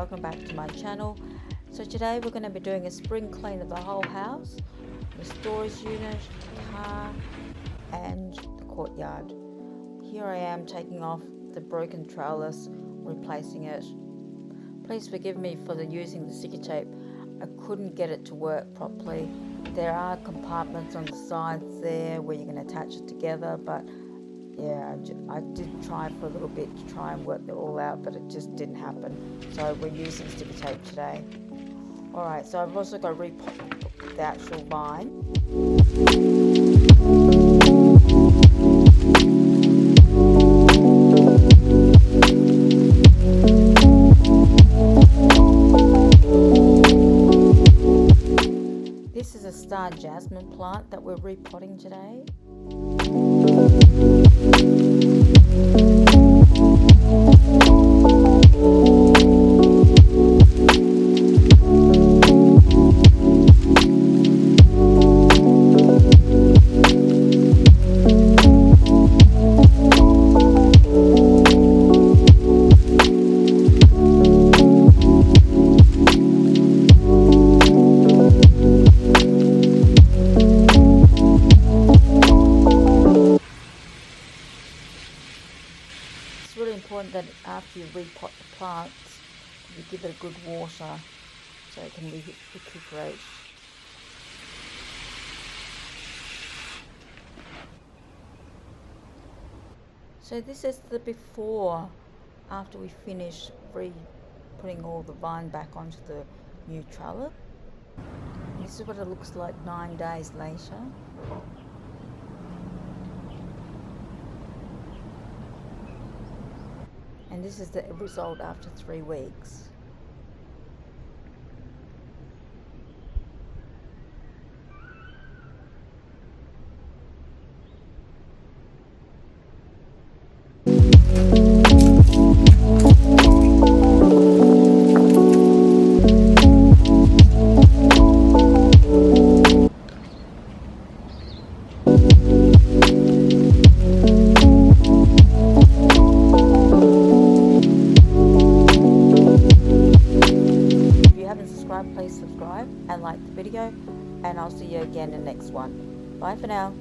welcome back to my channel. So today we're going to be doing a spring clean of the whole house, the storage unit, car and the courtyard. Here I am taking off the broken trellis, replacing it. Please forgive me for using the sticky tape. I couldn't get it to work properly. There are compartments on the sides there where you can attach it together, but yeah, I did try for a little bit to try and work it all out, but it just didn't happen. So we're using sticky tape today. Alright, so I've also got to repot the actual vine. This is a star jasmine plant that we're repotting today. It's really important that after you repot the plants, you give it a good water so it can recuperate. So this is the before, after we finish putting all the vine back onto the new trellis. This is what it looks like 9 days later. And this is the result after 3 weeks. Please subscribe and like the video, and I'll see you again in the next one. Bye for now.